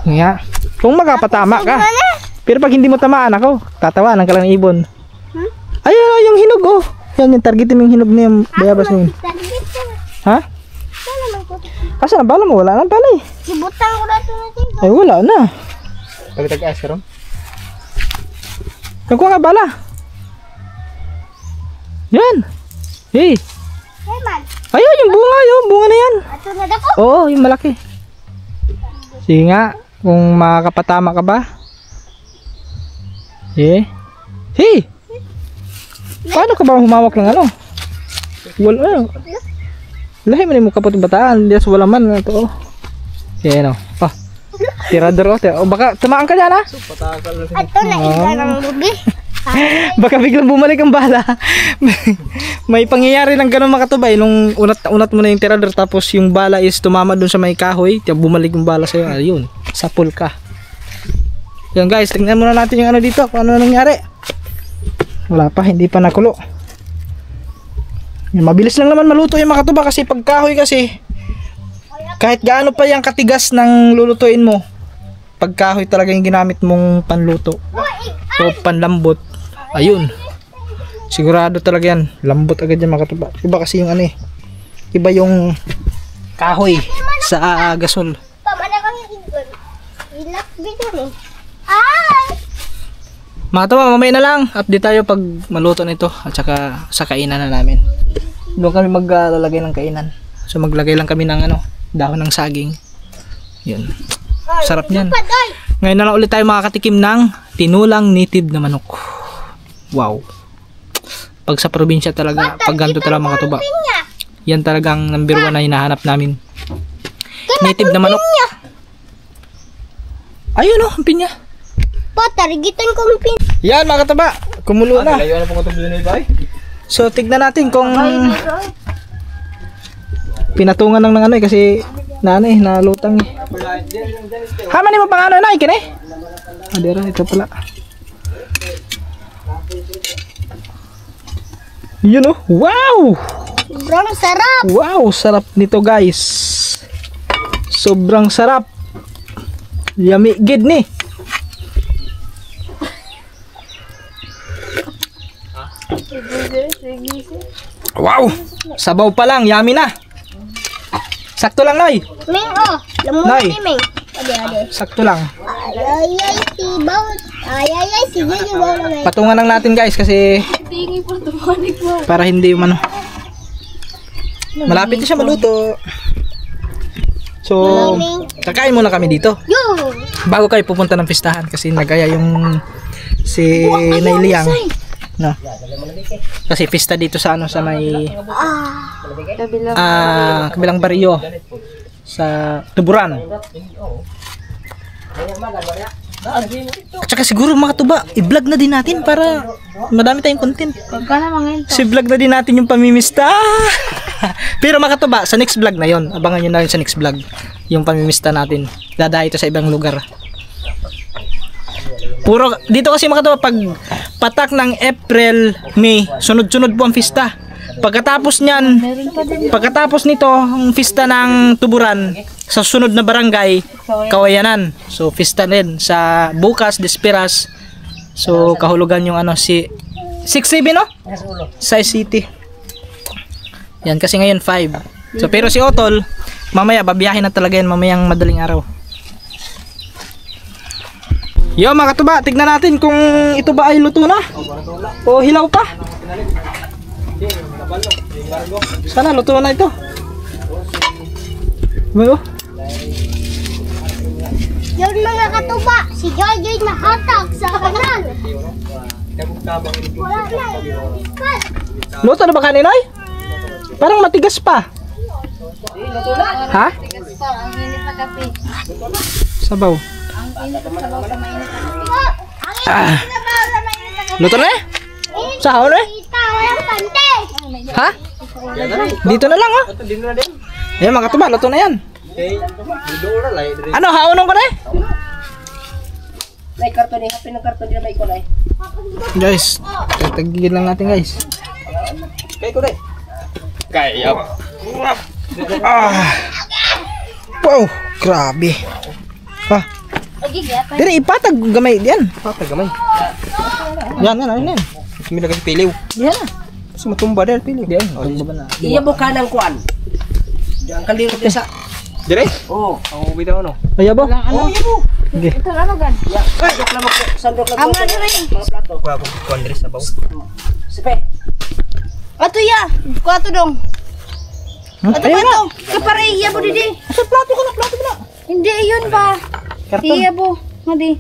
Hinga. Kung makapatama ka. Pero pag hindi mo tamaan ako, tatawanan ka lang ng ibon. Ayun oh, yung hinog oh. Yan yung targetin mo yung hinog na yung bayabas mo yun. Ha? Asa na bala mo? Wala na pala eh. Sibutang ko na ito natin. Ay wala na. Pagtag-as ka ron? Nagkuha ka bala. Yan. Hey. Hey man, Ayun yung bunga yun. Bunga na yan. ato na dako. Oo, yung malaki. Sige nga. Kung makakapatama ka ba? Eh. Hey. Paano ka ba humawak ng ano? Wala. Lahi man yung kapot bataan. Diyas wala man na ito. Yan o. Oh. Tirador o. Oh, baka tumaan ka dyan ha? Ato na iba ng lubi. Baka biglang bumalik ang bala. May pangyayari ng ganun makatubay. Nung unat mo na yung tirador tapos yung bala is tumama dun sa may kahoy. Tiyan bumalik yung bala sa'yo. Ayun. Sapul ka. Yan guys. Tingnan muna natin yung ano dito. Kung ano nangyari. Wala pa. Hindi pa nakulo. Mabilis lang naman maluto yung makatuba kasi pag kahoy kasi kahit gaano pa yung katigas ng lulutuin mo, pag kahoy talaga yung ginamit mong panluto o panlambot, ayun, Sigurado talaga yan. Lambot agad yan mga katuba. Iba kasi yung ano eh. Iba yung kahoy sa gasol. Pamana kang higon. Ilak dito ni. Ay! Mga katuba, mamaya na lang. Update tayo pag maluto nito. At saka sa kainan na namin. Doon kami maglalagay ng kainan. So maglagay lang kami ng ano, dahon ng saging. Yun. Sarap niyan. Ngayon na lang ulit tayo makakatikim ng tinulang native na manok. Wow. Pag sa probinsya talaga, pag ganito talaga mga katuba. Yan talagang number 1 na hinahanap namin. Native na manok. Ayun oh, ang pinya. Tarigitan ko ang pin. Yan mga katuba, kumulo na. So tignan natin kung pinatungan lang ng ano eh, kasi nanay nalutang eh. Haman mo pang ano na ikin eh. Adira, ito pala. Yun oh, wow! Sobrang sarap. Wow, sarap nito guys. Sobrang sarap. Yummy gid ni. Wow! Sabaw pa lang, yummy na. Sakto lang, Noy. Ming, oh. Lamunan Nay. ni Ming. Ade. Sakto lang. Ay, tibaw. Ay, sige, yung bawa na Ming. Patungan lang natin guys kasi para hindi yung ano. Malapit na siya maluto. So, kakain muna kami dito. Yo! Bago kayo pupunta ng pistahan kasi nagaya yung si Nailiang. No. Kasi pista dito sa ano sa may kabilang baryo sa Tuburan. At saka siguro mga tuba, i-vlog na din natin para madami tayong content. Si vlog na din natin yung pamimista. Pero mga tuba, sa next vlog na yon, abangan nyo na rin sa next vlog yung pamimista natin. Dadahay ito sa ibang lugar. Puro dito kasi mga tuba, pag patak ng April, May, sunod-sunod po ang pista. Pagkatapos niyan, pagkatapos nito, ang pista ng Tuburan sa sunod na barangay, Kawayanan. So pista din sa bukas, Desperas. So kahulugan yung ano si 6-7 no? Sa City. Yan kasi ngayon 5. So pero si Otol, mamaya babiyahin na talaga yan mamayang madaling araw. Yo mga katuba, tignan natin kung ito ba ay luto na o hilaw pa. Sana luto na ito. Ano? Yun mga katuba, si Joy nahatag sa kanan. Wala na. Luto na ba kaninoy? Parang matigas pa. Ha? Ang init na kape. Sabaw. Ang init na sabaw sa mainit na kape. Luto na eh? Sahaw na eh? Walang pante. Ha? Dito na lang oh. Ayan mga katuba, luto na yan. Ano, haunong ko na eh? May karton ni, happy ng karton din may kulay. Guys, tatagigil lang natin guys. Kaya ko deh. Kaya. Wow, grabe. Ah, dire ipatag gamay diyan. Patag gamay. Yan. Kami lagi piliw. Yan. Kasi matumba dahil piliw. Diyan. Oh, na. Iya buka ng kuan. Diyan kalirot niya sa. Dire? Oo. Ang bitaw no. Ayabo. Oo, iya po. Sige. Ito ano gan? Sandok lang ako. Sandok lang ako. Mga plato. Kuha ko kondres sa baw. Sipe. Ato ya, kuato dong. Ato Ayun na. Kapare iya po didi. Sa plato ko na. Hindi yun ba? Karton. Iya po. Madi.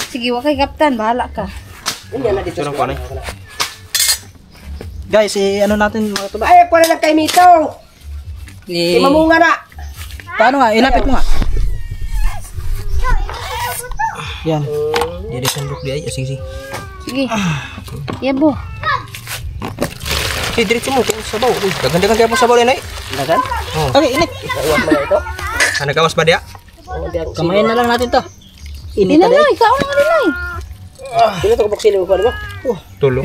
Sige, wakay kaptan, bahala ka. Yan na dito. Surang kuha na. Guys, ano natin mga tuba? Ay, pala lang kay Mitong. Si Eh, Mamunga na. paano nga? Ilapit mo nga. Yan. Jadi sandok dia aja sing. Sige. Iya po. Si diretso mo kung sabaw. Uy, gaganda kaya po sabaw din ay. Dagan? Okay, init. Iwan mo na ito. Ano kawas ba dia? Kamayan na lang natin to. Init na Dinay, din. ikaw na dinay. Sino ito kabuksili mo pa, di ba? Tulo.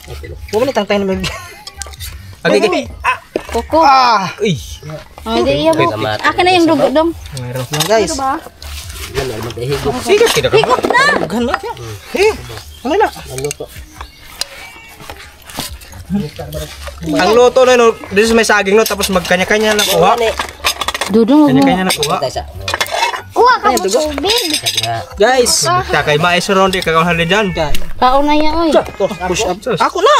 Huwag mo na tangtay na mag... Agi. Koko. Uy. Hindi iya po. Akin na yung dugo dong. Mayroon. Yan guys. Yan, alam mo, dahigop. Sige, tidak ka. Gan na. Eh, ano na? Ano to? Ang luto na no, dito may saging no, tapos magkanya-kanya na kuha. Dudong mo. Kanya-kanya na kuha. Kuha ka mo tubig. Guys, kakay mais ron di kakaw hali dyan. Kaon na yan, oy. Push up. Ako na.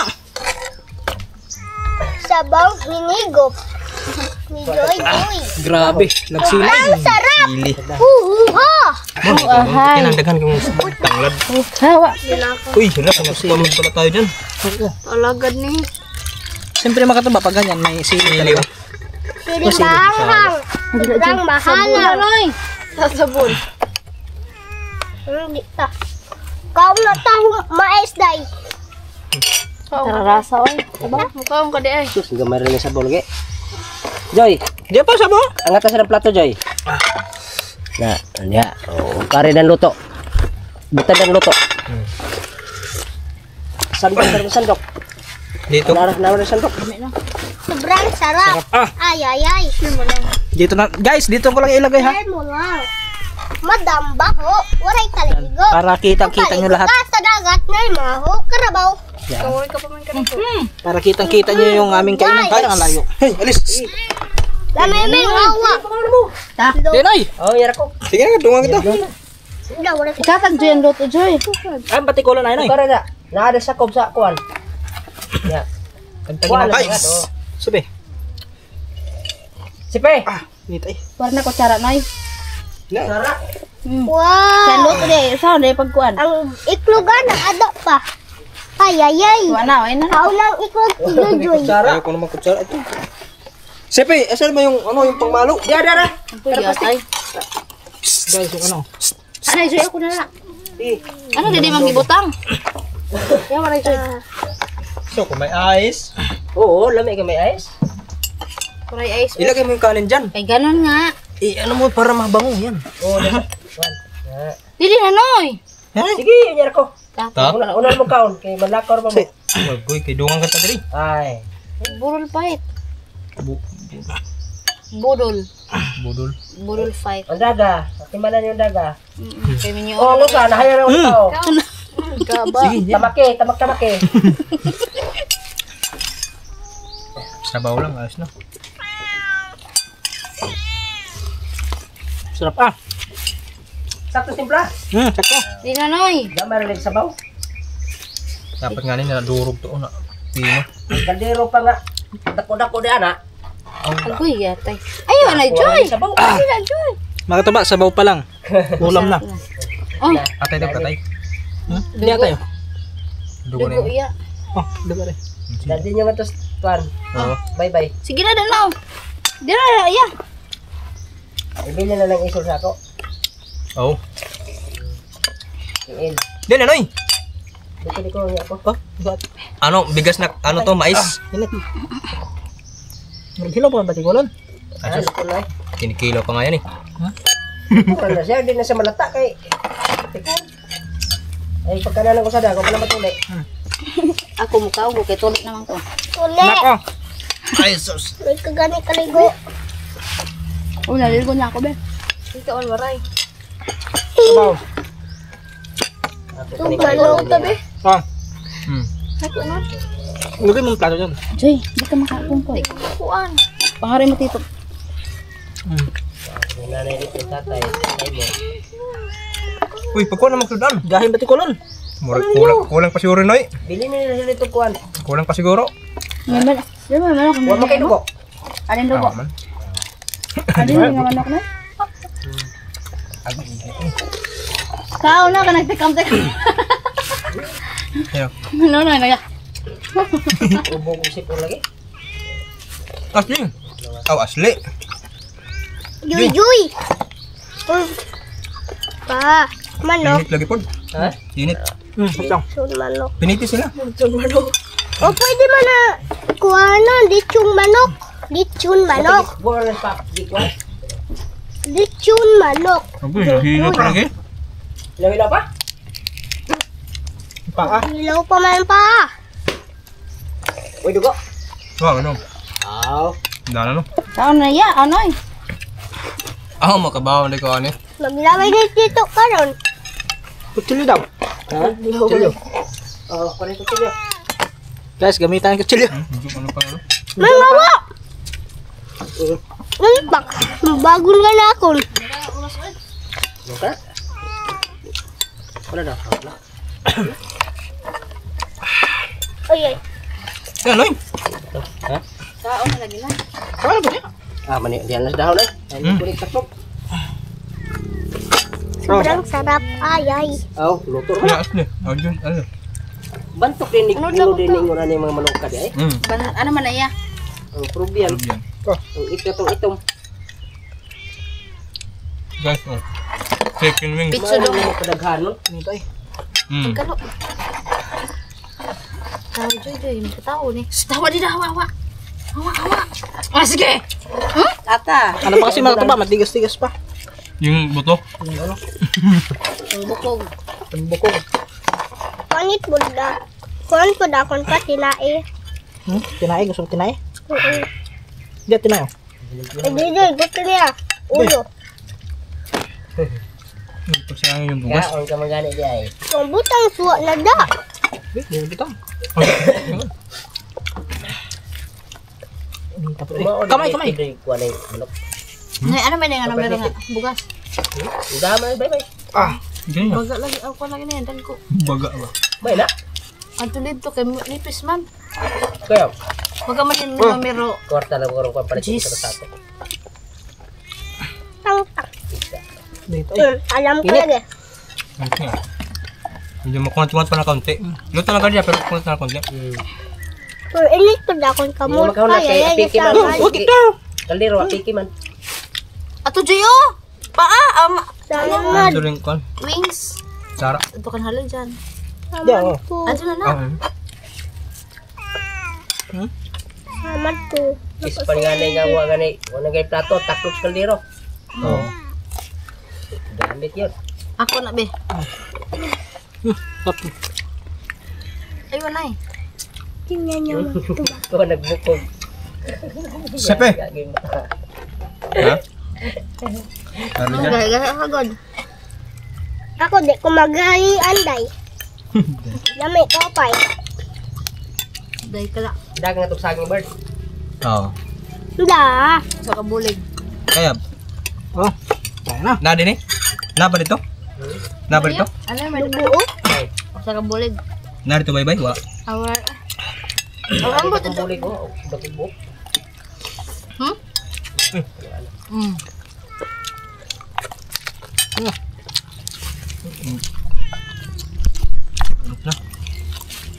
Sabaw hinigop. Ni Joy Joy. Grabe, nagsilay. Ang sarap! Sili. Ahay. Kinagdagan kong tanglad. Hawa. Uy, hala, pamag pala tayo dyan. Alagad ni. Siyempre makataba pag ganyan, may sili talaga. Siling bahanghang. Sobrang mahal. Oy. Sasabon. Hindi ta. Kaon na tayo mais day. Tararasa, oy. Aba, mukaon ka di ay. Sus, gamay rin sa bolge. Joy, Diyan pa sa mo? angat sa ng plato, Joy. Na, niya. Oh, kare ng luto. Butad ng luto. Sandok. Dito. Naras na sandok. Sobrang sarap. Ah. Ay. Dito na. Guys, dito ko lang ilagay ha. Try mo lang. Madamba ho. Waray kaligo. Para kitang-kita nyo lahat. Sa dagat ngay maho. Karabaw. Para kitang-kita nyo yung aming kainan. Kaya ang layo. Hey, alis. Lamemeng awa. Dinoy. Oh, yara ko. Sige na, dungan kita. Ikatag dyan luto, Joy. Ay, pati ko lang ay, Kare na. Naada sa kob sa kuan. Ya. Kantagin na. Ay, sabi. Sipe. Nitay. Warna ko cara, Noy. Sara. Wow. Sa luto di, saan di pagkuan. Ang iklugan ang adok pa. Ay. Wana, oy na. Kaon ang iklog Joy. Ayaw ko naman kutsara. Ito. Sepe, asan ba yung ano yung pangmalo? Dara. Pagkatay. Guys, yung ano? Ano, Joy, ako na na. Ano, di manggibutang? Yan, wala, Joy. So, kung may ice, Oo, lamig ka may ice. Kuray ice. ilagay mo yung kanin dyan. Ay, ganun nga. Ano mo para mabango yan. Oo, dara. Kuan. Dili na, Noy. Sige, yara ko. Ta? Una mo kaon kay malakor ba mo? Uy, kay dungan ka ta diri. Ay. Burol fight. Budol. Budol. Budol fight. Ang daga. Timalan yung daga. Kay minyo. Oh, ano ka? Nahaya na ako. Gaba. Sige, Tamake. sabaw lang, ayos na. Sarap ah. Sakto simpla. Sakto. Di na, Noy. Gamay rin sabaw. Dapat nga nila durog to na. Pino. Ang kaldero pa nga. Dako-dako di ana. Agoy, yatay. Ayaw na, Joy. Sabaw. Ayaw na, Joy. Makataba, sabaw pa lang. Ulam na. Oh, Atay daw tatay. Hindi tayo. Dugo na dugo yun. iya. Oh, dugo rin. Dadi nyo matos tuan. Oo. Bye-bye. Sige na, danaw. Di na, iya. Ibili na lang isol sa ako. Oo. Iil. Di na, Noy. Dito ko niya ako. Oh, ano, bigas na, ano to, mais? Init. Naghilaw pa ba tikolon? Ano ko na. Kinikilaw pa nga yan eh. Ano siya, di na siya malata kay. Tikon. Ay, pagkanalan ko sa dago, pala matuli. Ako mukha, ako kay tulik naman ko. Uli. Nako. Ay, sus. May kagani kaligo. Oh, nalilgo niya ako, be. Ito, alwaray. Sabaw. Itong balong tabi. Ah. Lagay mo ng plato dyan. Joy, di ka makakong ko. Kuan. Pangarin mo, tito. Yung nanay dito yung tatay. Ay mo. Uy, pagkuha na magsudan. Gahin ba tikolon? Kulang pa siguro, Noy. Bili na nila dito kuan. Kulang pa siguro. May manok. Di ba, may manok? Huwag mo kayo dugo. Alin dugo? man. Alin yung manok na? Kao na ka nagtikam-tikam. Ayo. Ano na, naya. Ubo ko sipon lagi. Asli. Oh, asli. Joy. Pa. Manok. Init lagi po. Ha? Init. Lang. Sun manok. Pinitis sila. O pwede man na kuha na. Lechong manok. Lechon manok. Buwan ng pap. Di kuan. Lechon manok. Agoy, hilo pa lagi. Ilaw pa? Paa. Hilaw pa man pa. Uy, dugo. Wow, ano? Aw. Dala no. Kao na ya, anoy. Ah, makabaw na ko ani. Maglaway na dito karon. Kutsilyo daw. Ha? Chilyo. Oh, kunin ko chilyo. Guys, gamitan ng kutsilyo. Ano pa ano? Mangawa! Ano ba? Bagon nga na ako. Okay? Wala na. Ay, ay. Yan, oy. Ha? Kaon na lagi na. Ano ba niya? Ah, mani, diyan na sa dahon eh. Ay, kulit taklop. Sobrang sarap. Ay, ay. Oh, luto ka na. Kaya asli. Ayun, ano? Bantok din ni Ano din ni ngura ni mga manok ka di ay. Ano man na iya? Ang probian. Yan. Ang itong. Guys, oh. Chicken wings. Pizza Maano dong. mo kadaghan no? Dito ay. Kalo. Tahu joy, tahu nih. Tawa di dah, hawa. Ah, sige. Ata. Ano ba kasi mga taba? Matigas-tigas pa. Yung buto. Bukog. Bukog. Panit po na. Kuhan po na akong pa tinae. Tinay, gusto mo tinay? Oo. Diyan, tinay. Ay, di, gusto niya. Ulo. Pagsayangin yung bugas. Kaon ka magani di ay. Ang butang suwa na da. Dito, dito. Kamay. Kuha na yung manok. Nay, ano man yang ano meron nga? Bugas. Udah man, bye. Ah, Ganyan. Baga lagi ako lagi na yan, dan ko. Baga ba? Bye na. Ang tulid to kay nipis man. Kaya, Baga man yung numero. kwarta lang ko palit Jeez. sa tato. Tang-tang. dito ay. Alam ko lagi. Okay. Medyo makunat-kunat pa na kaunti. Luto na kanya pero kunat na kaunti. Pero init po na akong kamot. Makaw na kay Ay, Piki man. Kaldero, Piki man. Ato Joyo. Paa, Salamat. Ito rin kon. wings. Sara. Ito kan halal dyan. Salamat po. Ato na na. Salamat po. Ispan nga na yung mga gani. Wala gay plato, taklop sa kaldero. Oo. Damit yun. Ako na be. Ayun na eh. Tingnan niyo mo. Ito nagbukog. Sepe. Gagawin mo. Ha? Ano dyan? Gaya agad. Ako di ko magahi anday. Lami ko pa. Dahil ka lang. Dagang nga itong saging bird. Oo. Da. Sa kabulig. Kaya, Oh, kaya na. na din eh? Na ba dito? Na ba dito? Ano man? Buo. Sa kabulig. Na dito bye-bye? Wa. Awar. Ang ambot ito. Bulig mo. Bakit buhok?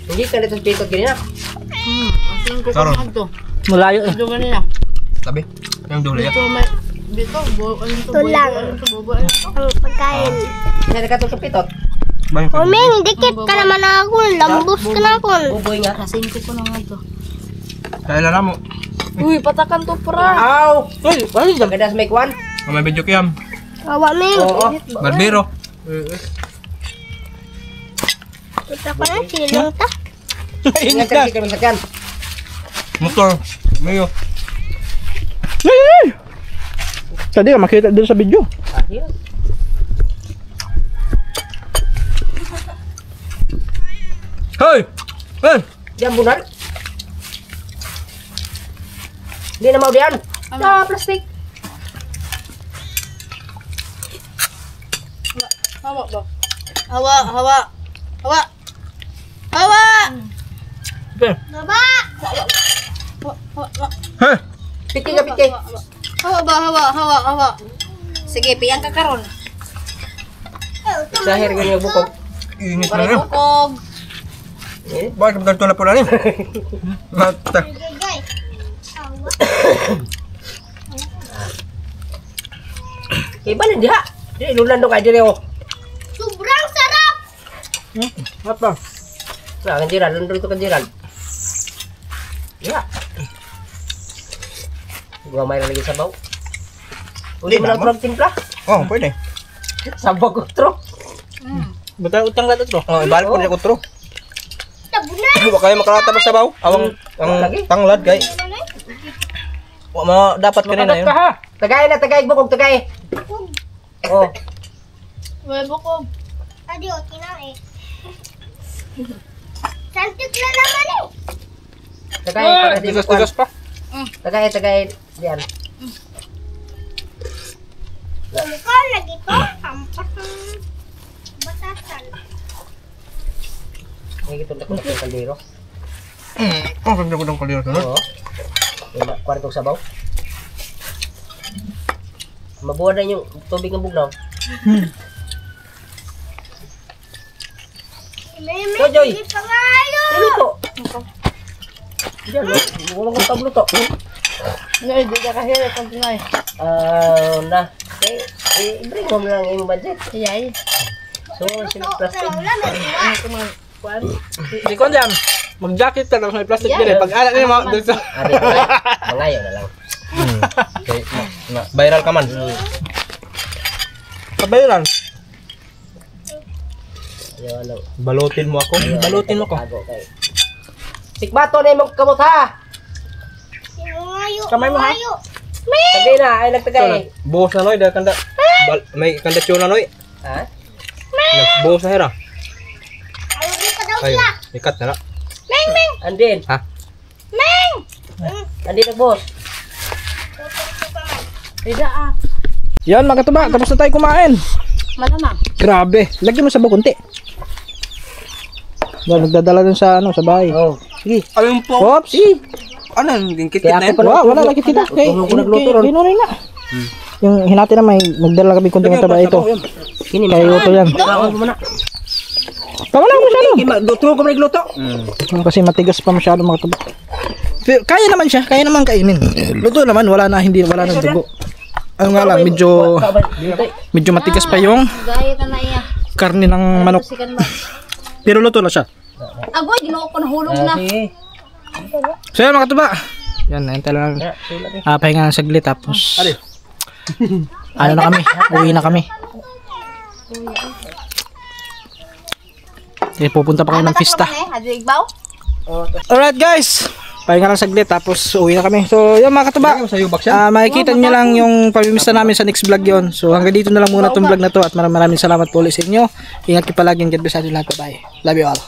Hindi ka nito pitot ganyan. Ang tingin ko Karon. kung ito. Malayo eh. Ito ganina. Tabi. Yung dulo yan. Dito may... Dito, ano ito? Tulang. Ano ito? Bobo. Ano ito? Ang pagkain. Kaya nakatok sa pitot. Bang ka. Umeng, dikit ka naman ako. Lambos ka na ako. Buboy nga. Kasing ko na nga ito. Kaya lara mo. Uy, patakan to pra. Aw! Uy, ano dyan? Gadas may kwan. May video kiyam. Awa, Meng. Oo. Barbero. Ito ka na, silong ta. Ingat ka kami sa kan. Motor. Mayo. Tadi ka makita dito sa video. Ayun. Hoy! Hey! Diyan bunar. Hindi na mau diyan. Ah, plastik. Hawa ba? Hawa, hawa. Hawa. Hawa! Okay. Baba! Hey! Piti ka piti. Hawa ba? Hawa. Sige, piyang ka karon. Sahir ganyan yung bukog. Init na Pare yun. bukog. Eh, Bakit ka tulad po na rin? Mata. Gagay. iba na diha. Di lulan do kay dire oh. Sobrang sarap! Apa? Nah, kan jiran, lundro itu kan jiran. Ya. Gua main lagi sabaw. Uli mo na trog timpla. Oh, pwede. Sabaw ko trog. Buta utang lahat ito. Oh, ibalik po niya kutro. Tabunan! Wa kayo makalata ba sabaw? Awang ang Lagi? tanglad kay. Wa mo dapat kanina yun. Tagay na, tagay bukog, tagay. Oh, May bukog. Adi, o, kinain. Santik na naman eh. Tagay, Tigas-tigas pa. tagay, diyan. Mukha lagi to. Kampas ng batasan. Ngayon ito na ng kaldero. Ang ganda ko ng kaliro. Oo. Kwartong sabaw. Mabuha na yung tubig ng bugnaw. May Joy! hindi pa nga yun. Niluto! Diyan, wala kong tablo to. Hindi ka kahirap kung tinay. Na. I-bring mo lang yung budget. Iyay. So, sila plastic. Hindi ko dyan. Mag-jacket ka tapos may plastic din eh. Pag alat niyo mga dito. Ari, mangayo na lang. Okay, viral ka man. Kabayaran. Ayaw lang. Balutin mo ako. Balutin mo ko. Sikbato na yung kamot ha! Kamay mo ha? Tagay na, ay nagtagay. Buhos na noy, dahil kanda. May kandatsyon na noy. Ha? Buhos na hera. Ayaw pa daw Ayun, sila. ikat na na. Andin. Ha? Andin ang boss. Tidak ah. Yan mga katuba, tapos na tayo kumain. Malamang. Grabe, lagyan mo sa bakunti. Yan, nagdadala dun sa ano, sa bahay. Oh. Sige. Ayun po. Oops! Ano, yung kit-kit Kaya na ako yun? pala. Wala lagi kita. Kay Tulong ko nagluto ron. Kinunin na. Yung hinati na may nagdala kami kunting taba ito. Kini Kay Uto yan. Ako muna. Tama lang masyado. Tulong ko nagluto. Kasi matigas pa masyado mga tuba. Pero kaya naman siya, kaya naman kainin. Luto naman, wala na dugo. Ano nga lang, medyo matigas pa yung Gaya na na iya. karne ng manok. Sikan ba? Pero luto na siya. Agoy, ginoo ko na hulog na. Sige. So yan mga tuba. Yan, nahintay lang. Pahinga ng saglit tapos. Ano na kami? Uwi na kami. Eh, pupunta pa kayo ng pista. Hadyo igbaw? Alright guys, pahinga lang saglit tapos uwi na kami. So yun mga katuba, makikita nyo lang yung pamimista namin sa next vlog yon. So hanggang dito na lang muna itong vlog na to at maraming salamat po ulit sa inyo. Ingat kayo palagi, God bless sa ating lahat. Bye. Love you all.